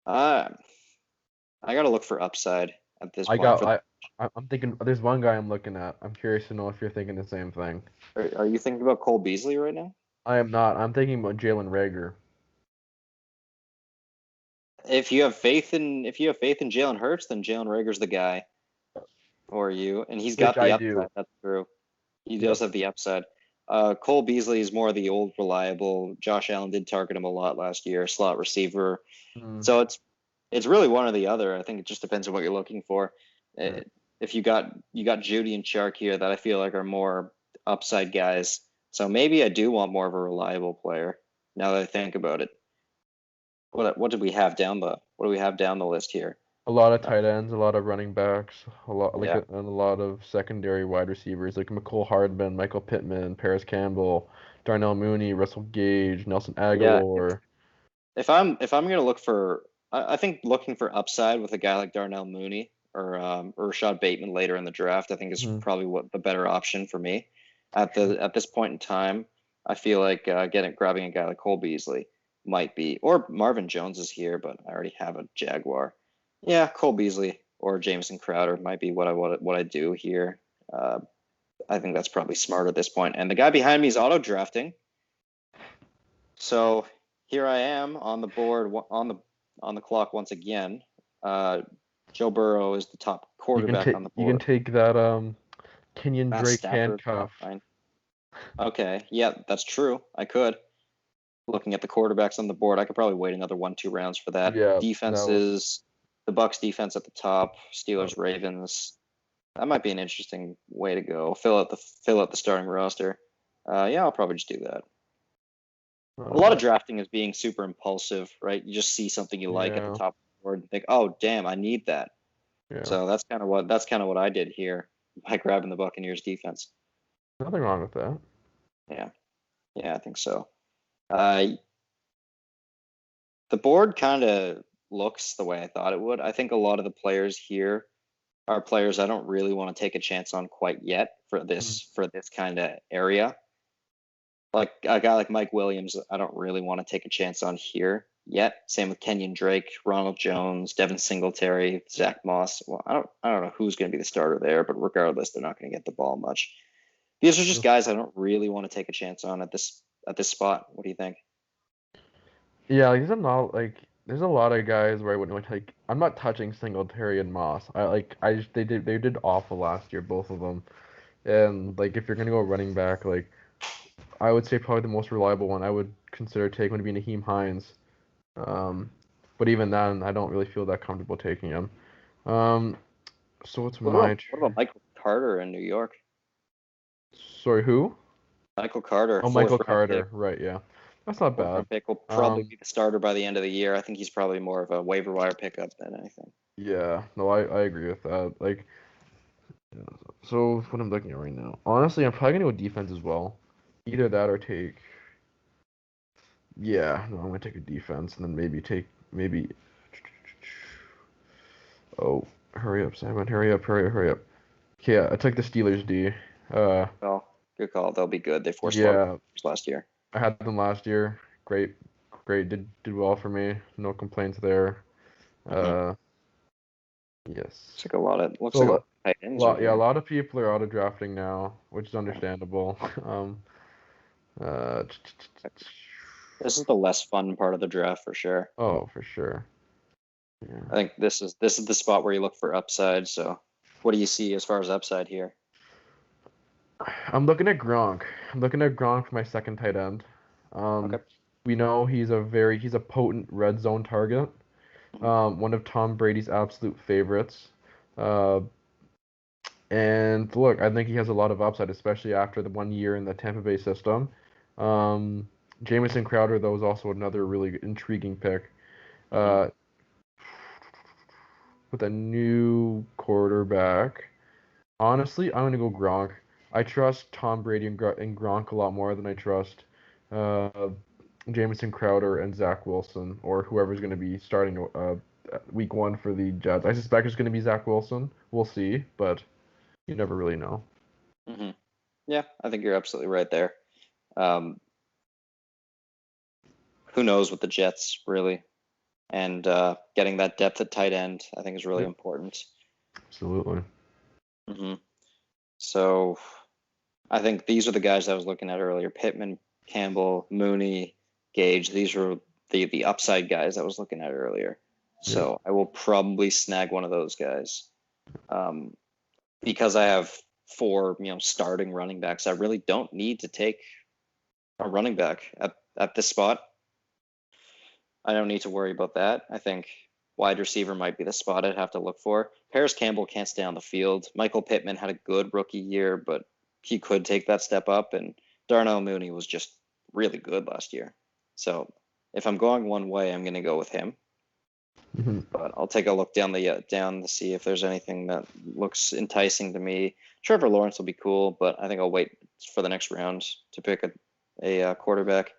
uh, I got to look for upside at this I point. got I'm thinking. There's one guy I'm looking at. I'm curious to know if you're thinking the same thing. Are you thinking about Cole Beasley right now? I am not. I'm thinking about Jalen Reagor, If you have faith in Jalen Hurts, then Jalen Rager's the guy for you, and he's which got the I upside. do. That's true. He does Yep. have the upside. Cole Beasley is more the old reliable. Josh Allen did target him a lot last year, slot receiver. Mm, So it's really one or the other. I think it just depends on what you're looking for. yeah. If you got Judy and Chark here that I feel like are more upside guys. So maybe I do want more of a reliable player. Now that I think about it, what did we have down the what do we have down the list here? A lot of tight ends, a lot of running backs, a lot Yeah, and a lot of secondary wide receivers like McCole Hardman, Michael Pittman, Paris Campbell, Darnell Mooney, Russell Gage, Nelson yeah. Aguilar. If I'm gonna look for, I think looking for upside with a guy like Darnell Mooney or Rashad Bateman later in the draft, I think is Mhm. probably what the better option for me at this point in time. I feel like grabbing a guy like Cole Beasley might be, or Marvin Jones is here, but I already have a Jaguar. Yeah, Cole Beasley or Jameson Crowder might be what I do here. I think that's probably smart at this point. And the guy behind me is auto drafting. So here I am on the board on the clock once again. Joe Burrow is the top quarterback on the You can board. take that Kenyon Matt Drake Stafford, handcuff. top 9. Okay, yeah, that's true. I could. Looking at the quarterbacks on the board, I could probably wait another 1-2 rounds for that. Yeah, that was Defenses, the Bucks defense at the top, Steelers, Ravens. That might be an interesting way to go. Fill out the starting roster. Yeah, I'll probably just do that. not A a lot of bad. drafting is being super impulsive, right? You just see something you like at the Yeah, top of the board and think, "Oh, damn, I need that." yeah. So that's kind of what I did here by grabbing the Buccaneers defense. Nothing wrong with that. Yeah, yeah, I think so. Uh, the board kind of looks the way I thought it would. I think a lot of the players here are players I don't really want to take a chance on quite yet Mm. for this kind of area. Like a guy like Mike Williams, I don't really want to take a chance on here yet. Same with Kenyon Drake, Ronald Jones, Devin Singletary, Zach Moss. Well, I don't know who's going to be the starter there, but regardless, they're not going to get the ball much. These are just guys I don't really want to take a chance on at this spot. What do you think? Yeah, like there's a lot of guys where I wouldn't like I'm not touching Singletary and Moss. I just they did awful last year, both of them. And like if you're gonna go running back, like I would say probably the most reliable one I would consider taking would be Naheem Hines. Um, but even then, I don't really feel that comfortable taking him. Um, so what's my What about Michael Carter in New York? sorry, who? Michael Carter, Oh, Michael Carter. Right, yeah. That's not fourth bad. round pick, will probably Um, be the starter by the end of the year. I think he's probably more of a waiver wire pickup than anything. yeah, no, I agree with that. Like, yeah, so what I'm looking at right now, honestly, I'm probably gonna go defense as well. Either that or take, yeah, no, I'm gonna take a defense and then maybe, oh, hurry up, Simon, hurry up. Okay, yeah, I took the Steelers D. Uh, Well, good call. They'll be good. They forced a lot of yeah, turnovers last year. I had them last year. Great, did well for me. No complaints there. Mm-hmm. Uh, yes. Looks So like a lot of tight ends are yeah, a here. lot of people are auto drafting now, which is understandable. Um, uh, This is the less fun part of the draft for sure. oh, for sure. Yeah. I think this is the spot where you look for upside. So, what do you see as far as upside here? I'm looking at Gronk. I'm looking at Gronk for my second tight end. Okay. We know he's a potent red zone target. Mhm. One of Tom Brady's absolute favorites. Uh, and look, I think he has a lot of upside, especially after the 1 year in the Tampa Bay system. Um, Jamison Crowder, though, is also another really intriguing pick. Mhm. Uh, with a new quarterback. Honestly, I'm gonna go Gronk. I trust Tom Brady and Gronk a lot more than I trust uh, Jamison Crowder and Zach Wilson or whoever's gonna be starting week 1 for the Jets. I suspect it's gonna be Zach Wilson. We'll see, but you never really know. Mhm. Yeah, I think you're absolutely right there. Um, who knows with the Jets really, and getting that depth at tight end, I think is really Yeah, important. absolutely. Hmm. So I think these are the guys I was looking at earlier: Pittman, Campbell, Mooney, Gage. These were the upside guys I was looking at earlier. Yeah. So I will probably snag one of those guys, um, because I have 4, starting running backs. I really don't need to take a running back at this spot. I don't need to worry about that. I think wide receiver might be the spot I'd have to look for. Paris Campbell can't stay on the field. Michael Pittman had a good rookie year, but he could take that step up. And Darnell Mooney was just really good last year. So if I'm going one way, I'm going to go with him. Mm-hmm. But I'll take a look down to see if there's anything that looks enticing to me. Trevor Lawrence will be cool, but I think I'll wait for the next round to pick a quarterback.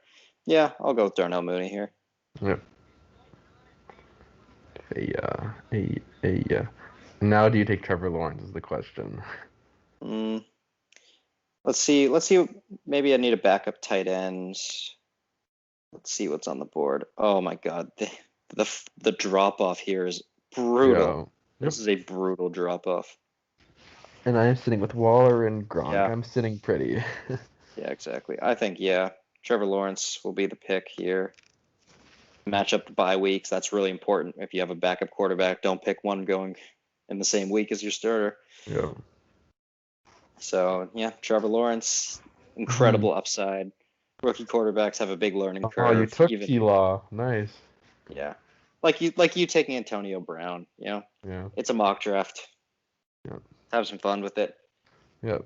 Yeah, I'll go with Darnell Mooney here. Yep. Now, do you take Trevor Lawrence is the question. Let's see. Maybe I need a backup tight end. Let's see what's on the board. Oh my God, the drop off here is brutal. Yeah. Yep. This is a brutal drop off. And I am sitting with Waller and Gronk. Yeah. I'm sitting pretty. Yeah, exactly. I think Trevor Lawrence will be the pick here. Match up to bye weeks. That's really important. If you have a backup quarterback, don't pick one going in the same week as your starter. Yeah. So yeah, Trevor Lawrence, incredible upside. Rookie quarterbacks have a big learning curve. Oh, you took T-Law. Nice. Yeah, like you taking Antonio Brown. Yeah. It's a mock draft. Yeah. Have some fun with it. Yep.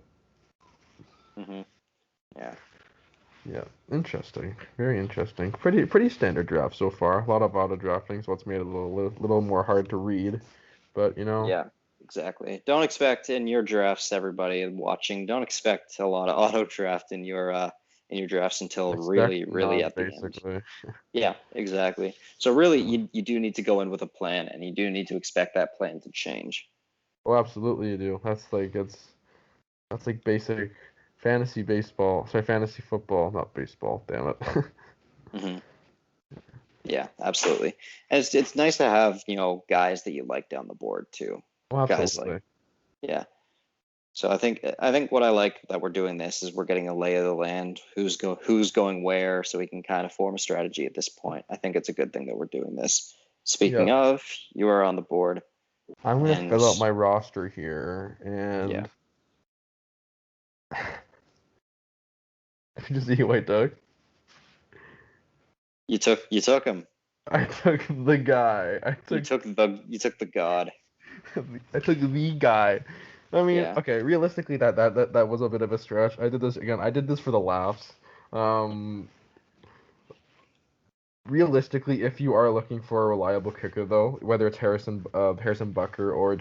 Yeah. Yeah. Interesting. Very interesting. Pretty standard draft so far. A lot of auto drafting, so it's made it a little more hard to read. But Yeah. Exactly. Don't expect in your drafts, everybody watching. Don't expect a lot of auto draft in your drafts until really at the end. Yeah, exactly. So really, you do need to go in with a plan, and you do need to expect that plan to change. Oh, absolutely you do. That's like basic fantasy baseball. Sorry, fantasy football, not baseball. Damn it. Yeah, absolutely. And it's nice to have guys that you like down the board too. Well, absolutely. Yeah. So I think what I like that we're doing this is we're getting a lay of the land, who's going where, so we can kind of form a strategy at this point. I think it's a good thing that we're doing this. Speaking of, you are on the board. I'm gonna fill out my roster here, and just see wait, Doug. You took him. I took the guy. You took the god. I took the guy. I mean, okay, realistically, that was a bit of a stretch. I did this for the laughs. Realistically, if you are looking for a reliable kicker, though, whether it's Harrison Butker or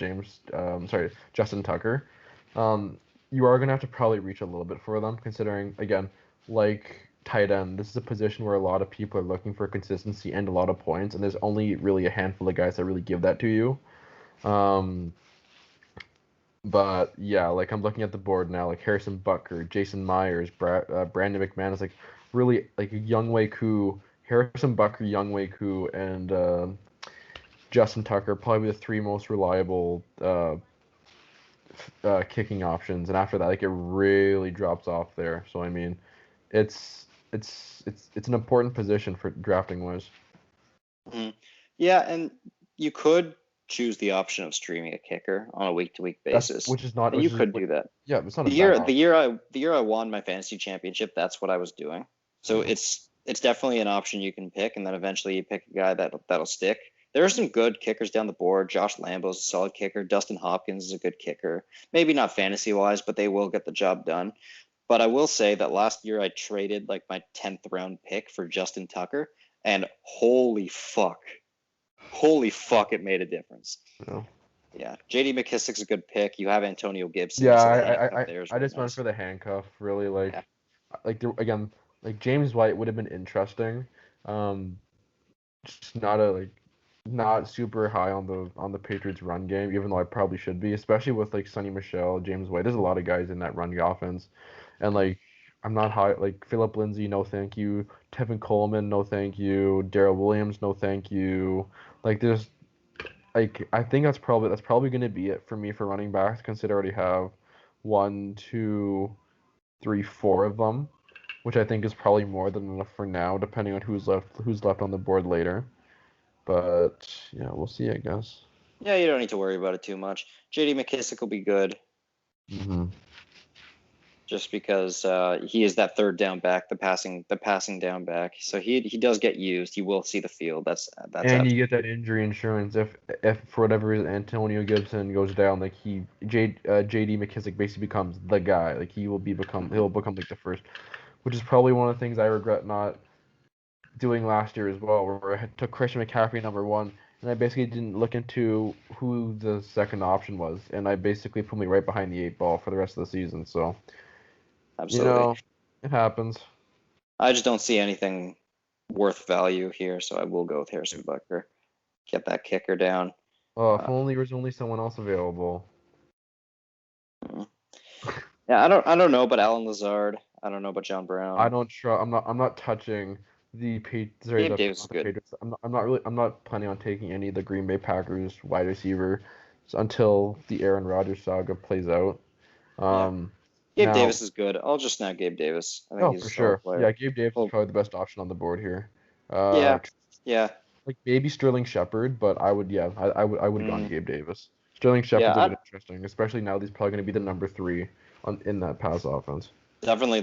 Justin Tucker, you are gonna have to probably reach a little bit for them, considering, again, like tight end, this is a position where a lot of people are looking for consistency and a lot of points, and there's only really a handful of guys that really give that to you. But yeah, like I'm looking at the board now, like Harrison Butker, Jason Myers, Brandon McManus, like really like Younghoe Koo, Harrison Butker, Younghoe Koo, and Justin Tucker, probably the 3 most reliable kicking options. And after that, like it really drops off there. So I mean, it's an important position for drafting wise. Yeah, and you could choose the option of streaming a kicker on a week-to-week basis, which is not. And you could do that. Yeah, it's not the year I won my fantasy championship. That's what I was doing. So it's definitely an option you can pick, and then eventually you pick a guy that'll stick. There are some good kickers down the board. Josh Lambo's a solid kicker. Dustin Hopkins is a good kicker. Maybe not fantasy-wise, but they will get the job done. But I will say that last year I traded like my 10th round pick for Justin Tucker, and holy fuck, it made a difference. Yeah, J.D. McKissic's a good pick. You have Antonio Gibson. Yeah, I just went for the handcuff. Really, again, like James White would have been interesting. Just not super high on the Patriots run game, even though I probably should be, especially with like Sonny Michel, James White. There's a lot of guys in that run offense, and like I'm not high. Like Philip Lindsay, no thank you. Tevin Coleman, no thank you. Darrell Williams, no thank you. Like there's, like I think that's probably gonna be it for me for running backs. Consider I already have 1, 2, 3, 4 of them, which I think is probably more than enough for now, depending on who's left on the board later. But yeah, we'll see, I guess. Yeah, you don't need to worry about it too much. J.D. McKissic will be good. just because he is that third down back, the passing down back. So he does get used. He will see the field. That's And you absolutely. get that injury insurance if for whatever reason Antonio Gibson goes down, like JD McKissick basically becomes the guy. Like he'll become like the first, which is probably one of the things I regret not doing last year as well, where I took Christian McCaffrey number one, and I basically didn't look into who the second option was, and I basically put me right behind the eight ball for the rest of the season. So, you Absolutely. know, it happens. I just don't see anything worth value here, so I will go with Harrison Butker. Get that kicker down. Oh, if Uh, only there was only someone else available. mm. Yeah, I don't know about Alan Lazard. I don't know about John I Brown. don't trust. I'm not touching the sorry, Gabe the Davis is not the good. Patriots. I'm not planning on taking any of the Green Bay Packers wide receiver until the Aaron Rodgers saga plays out. Yeah, Um, Gabe now Davis is good. I'll just snag Gabe Davis. I think Oh, he's for a solid sure. player. Yeah, Gabe Davis is Well, probably the best option on the board here. yeah, Uh, yeah, like maybe Sterling Shepard, but I would have gone mm, Gabe Davis. Sterling yeah. Shepard's a bit interesting, especially now that he's probably going to be the number three in that pass offense. Definitely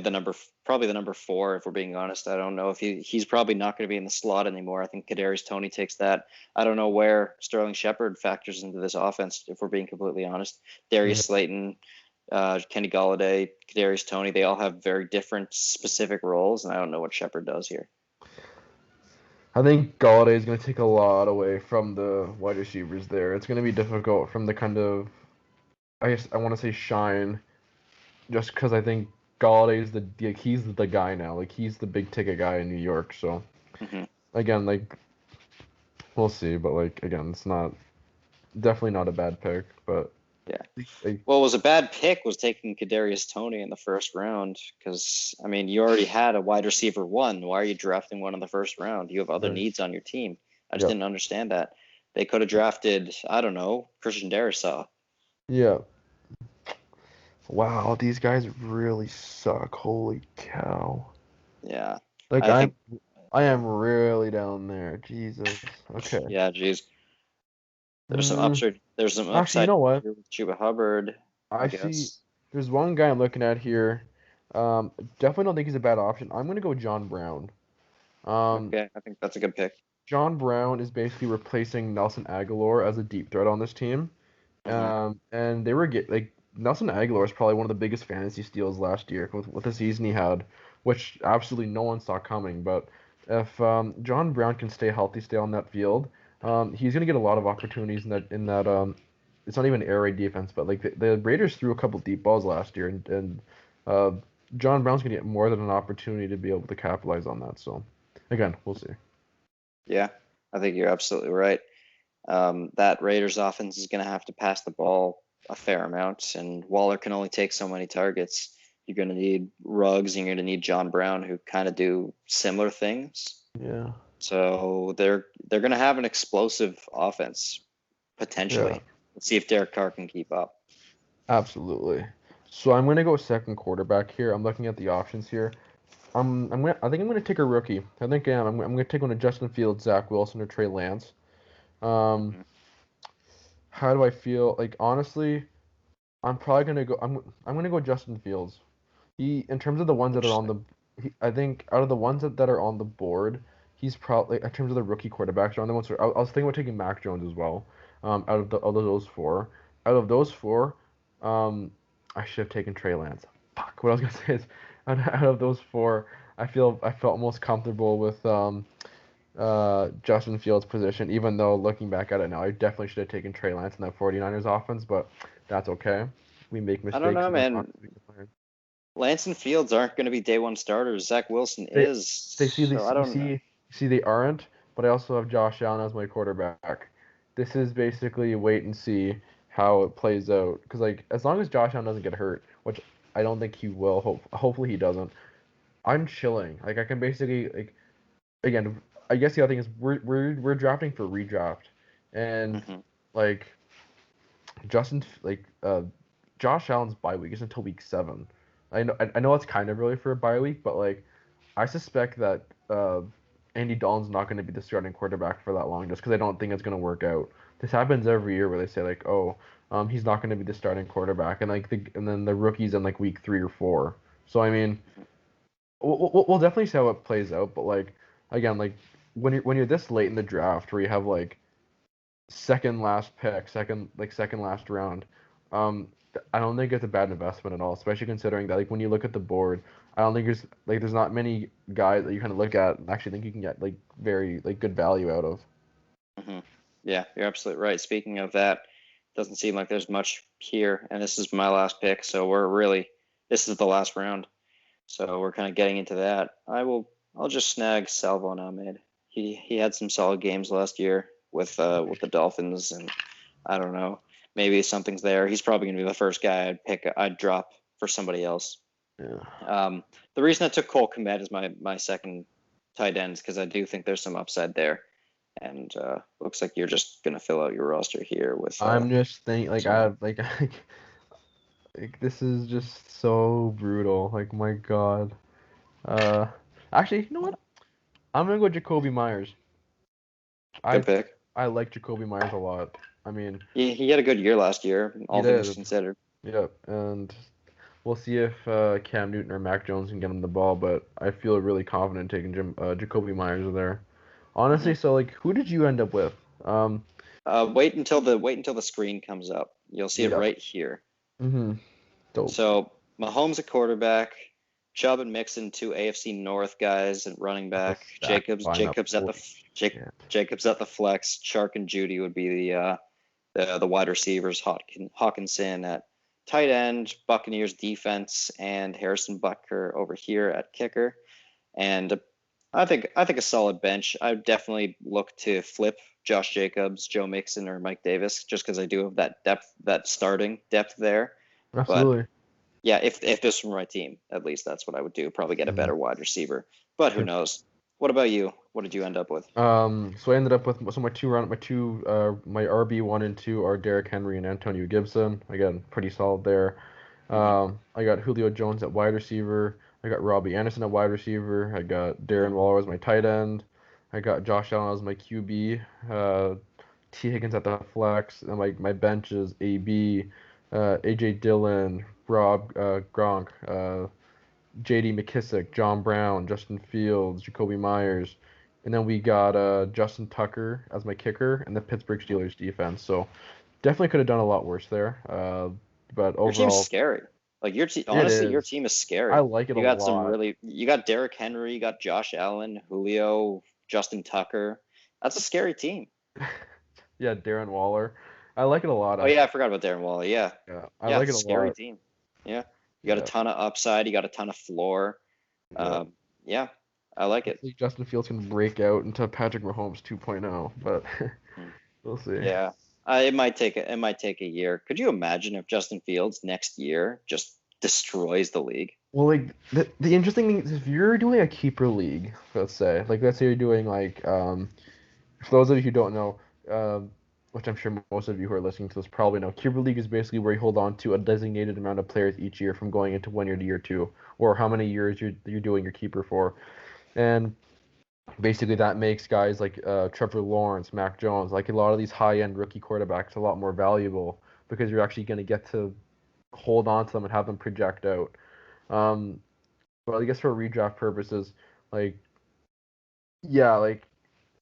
probably the number four. If we're being honest, I don't know if he's probably not going to be in the slot anymore. I think Kadarius Toney takes that. I don't know where Sterling Shepard factors into this offense. If we're being completely honest, Yeah. Darius Slayton, Kenny Galladay, Kadarius Toney, they all have very different specific roles, and I don't know what Shepard does here. I think Galladay is going to take a lot away from the wide receivers there. It's going to be difficult from the kind of, I guess I want to say shine, just because I think Galladay is he's the guy now. Like he's the big ticket guy in New York. So Hmm. again, like we'll see, but like again, it's not definitely not a bad pick, but Yeah. like, What was a bad pick was taking Kadarius Toney in the first round because I mean you already had a wide receiver one. Why are you drafting one in the first round? You have other right. needs on your team. I just Yep. didn't understand that. They could have drafted I don't know Christian Darrisaw. Yeah. Wow, these guys really suck. Holy cow. Yeah, Like I think I am really down there. Jesus. Okay. yeah. Geez, there's some Mm, upside. There's some actually, you upside know what? here with Chuba Hubbard. I I see guess. there's one guy I'm looking at here. Definitely don't think he's a bad option. I'm gonna go John Brown. Um, Okay, I think that's a good pick. John Brown is basically replacing Nelson Aguilar as a deep threat on this team. Hmm. And they were like Nelson Aguilar is probably one of the biggest fantasy steals last year with the season he had, which absolutely no one saw coming. But if John Brown can stay healthy, stay on that field, he's gonna get a lot of opportunities in that. It's not even air raid defense, but like the Raiders threw a couple deep balls last year, and uh, John Brown's gonna get more than an opportunity to be able to capitalize on that. So again, we'll see. Yeah, I think you're absolutely right. That Raiders offense is going to have to pass the ball a fair amount, and Waller can only take so many targets. You're going to need Ruggs, and you're going to need John Brown, who kind of do similar things. Yeah. So they're going to have an explosive offense Yeah. potentially. Let's see if Derek Carr can keep up. Absolutely. So I'm gonna go second quarterback here. I'm looking at the options here. I think I'm gonna take a rookie. I think I'm gonna take one of Justin Fields, Zach Wilson, or Trey Lance. Um, Mhm. how do I feel? Like honestly, I'm probably gonna go. I'm gonna go Justin Fields. He in terms of the ones that are on Interesting. the, I think out of the ones that are on the board, he's probably in terms of the rookie quarterbacks are on the ones. I was thinking about taking Mac Jones as well. Out of those four, out of those four, um, I should have taken Trey Lance. Fuck. What I was gonna say is, out of those four, I felt most comfortable with Justin Fields' position, even though looking back at it now, I definitely should have taken Trey Lance in that 49ers offense, but that's okay. We make I don't mistakes know, and then man. obviously we can learn. Lance and Fields aren't going to be day one starters. Zach Wilson They is. they see So this I you don't know. see they aren't, but I also have Josh Allen as my quarterback. This is basically wait and see how it plays out. Because like as long as Josh Allen doesn't get hurt, which I don't think he will, hopefully he doesn't. I'm chilling. Like I can basically like again. I guess the other thing is we're drafting for redraft, and Hmm. like Josh Allen's bye week is until week 7. I know it's kind of early for a bye week, but like I suspect that Andy Dalton's not going to be the starting quarterback for that long, just because I don't think it's going to work out. This happens every year where they say like, oh, he's not going to be the starting quarterback, and and then the rookies in like week 3 or 4. So I mean, we'll definitely see how it plays out. But like again, like when you're this late in the draft, where you have like second last pick, second last round, um, I don't think it's a bad investment at all. Especially considering that like when you look at the board, I don't think there's not many guys that you kind of look at and actually think you can get like very like good value out of. Hmm. Yeah, you're absolutely right. Speaking of that, doesn't seem like there's much here, and this is my last pick, so this is the last round, so we're kind of getting into that. I'll just snag Salvon Ahmed. He had some solid games last year with the Dolphins, and I don't know, maybe something's there. He's probably gonna be the first guy I'd drop for somebody else. Yeah. The reason I took Cole Kmet as my second tight end is because I do think there's some upside there. And looks like you're just gonna fill out your roster here with I'm just thinking like some. like this is just so brutal. Like my God. Uh, Actually, you know what? I'm gonna go Jacoby Myers. I Good pick. I like Jacoby Myers a lot. I mean, He had a good year last year, he all things did. considered. Yep. And we'll see if Cam Newton or Mac Jones can get him the ball, but I feel really confident taking Jacoby Myers there. Hmm. Honestly, so like, who did you end up with? Um, Wait until the screen comes up. You'll see it yeah. right here. Mm-hmm. Dope. So Mahomes at quarterback, Chubb and Mixon, two AFC North guys at running That's a back. stacked lineup. Holy shit. Jacobs at the flex. Chark and Judy would be the wide receivers. Hawkinson at tight end. Buccaneers defense and Harrison Butker over here at kicker. And I think a solid bench. I would definitely look to flip Josh Jacobs, Joe Mixon, or Mike Davis, just because I do have that depth, that starting depth there. But Absolutely. yeah, if this were my team, at least that's what I would do. Probably get a Mhm. better wide receiver. But who knows? What about you? What did you end up with? So I ended up with my RB 1 and 2 are Derrick Henry and Antonio Gibson. Again, pretty solid there. Hmm. I got Julio Jones at wide receiver. I got Robbie Anderson at wide receiver. I got Darren Waller as my tight end. I got Josh Allen as my QB. T Higgins at the flex. And my bench is AB, AJ Dillon, Rob Gronk, J.D. McKissick, John Brown, Justin Fields, Jacoby Myers, and then we got Justin Tucker as my kicker and the Pittsburgh Steelers defense. So definitely could have done a lot worse there. But Your team's overall, scary. Like it honestly, your is. team is I scary. like it a lot. You got Derrick Henry, you got Josh Allen, Julio, Justin Tucker. That's a scary team. Yeah, Darren Waller. I like it a lot Oh yeah, I actually. forgot about Darren Waller. Yeah, Yeah, I yeah, like it's it a a scary lot. team. Yeah, you got a Yeah, ton of upside. You got a ton of floor. yeah. Yeah, I like it. Hopefully Justin Fields can break out into Patrick Mahomes 2.0, but Mm. we'll see. Yeah, it might take a year. Could you imagine if Justin Fields next year just destroys the league? Well, like the interesting thing is if you're doing a keeper league, let's say you're doing like for those of you who don't know, which I'm sure most of you who are listening to this probably know, keeper league is basically where you hold on to a designated amount of players each year from going into 1 year to year 2, or how many years you're doing your keeper for, and basically that makes guys like Trevor Lawrence, Mac Jones, like a lot of these high-end rookie quarterbacks a lot more valuable because you're actually going to get to hold on to them and have them project out. Um, but I guess for redraft purposes, like yeah, like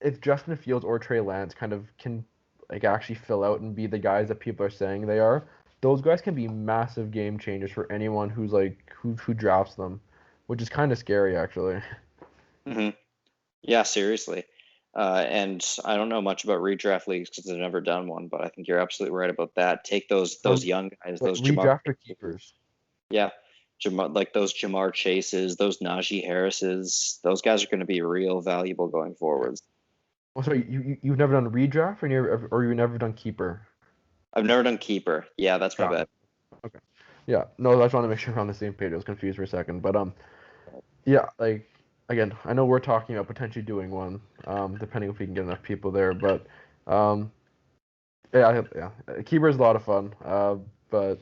if Justin Fields or Trey Lance kind of can like actually fill out and be the guys that people are saying they are, those guys can be massive game changers for anyone who's like who drafts them, which is kind of scary actually. Hmm. Yeah, seriously. And I don't know much about redraft leagues because I've never done one, but I think you're absolutely right about that. Take those young guys, But those Jamar redraft or Chases. keepers. Yeah, like those Jamar Chases, those Najee Harrises. Those guys are going to be real valuable going Yeah. forwards. Well, so you've never done redraft or you've never done keeper. I've never done keeper. Yeah, that's my Got bad. it. Okay. Yeah. No, I just want to make sure we're on the same page. I was confused for a second, but yeah, like again, I know we're talking about potentially doing one, depending if we can get enough people there, but um, yeah, keeper is a lot of fun. But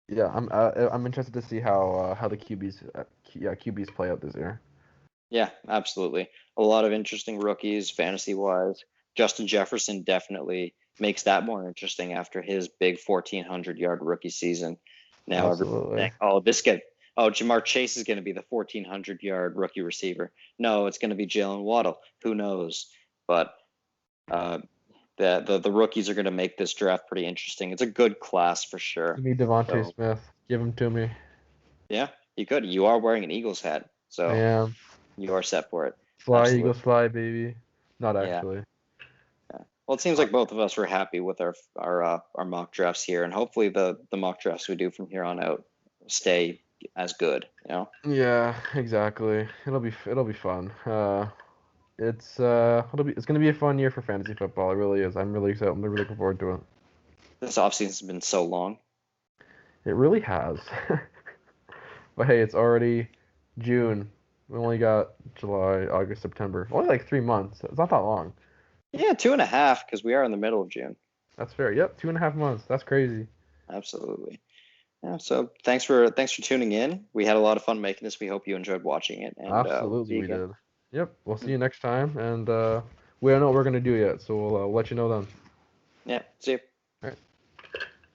yeah, I'm interested to see how the QBs play out this year. Yeah, absolutely. A lot of interesting rookies, fantasy wise. Justin Jefferson definitely makes that more interesting after his big 1,400-yard rookie season. Now everyone's saying, Jamar Chase is going to be the 1,400-yard rookie receiver. No, it's going to be Jalen Waddle. Who knows? But the rookies are going to make this draft pretty interesting. It's a good class for sure. Give me Devontae Smith. Give him to me. Yeah, you could. You are wearing an Eagles hat, so I am. You are set for it. Fly, Absolutely. Eagles fly, baby. Not actually. Yeah. Well, it seems like both of us were happy with our mock drafts here, and hopefully the mock drafts we do from here on out stay as good. Yeah, exactly. It'll be fun. It's gonna be a fun year for fantasy football. It really is. I'm really excited. I'm really looking forward to it. This offseason has been so long. It really has. But hey, it's already June. We only got July, August, September. Only like 3 months. It's not that long. Yeah, 2.5 because we are in the middle of June. That's fair. Yep, 2.5 months. That's crazy. Absolutely. Yeah. So thanks for tuning in. We had a lot of fun making this. We hope you enjoyed watching it. And, Absolutely, we did. Yep. We'll see you next time. And we don't know what we're gonna do yet, so we'll let you know then. Yeah. See you. All right.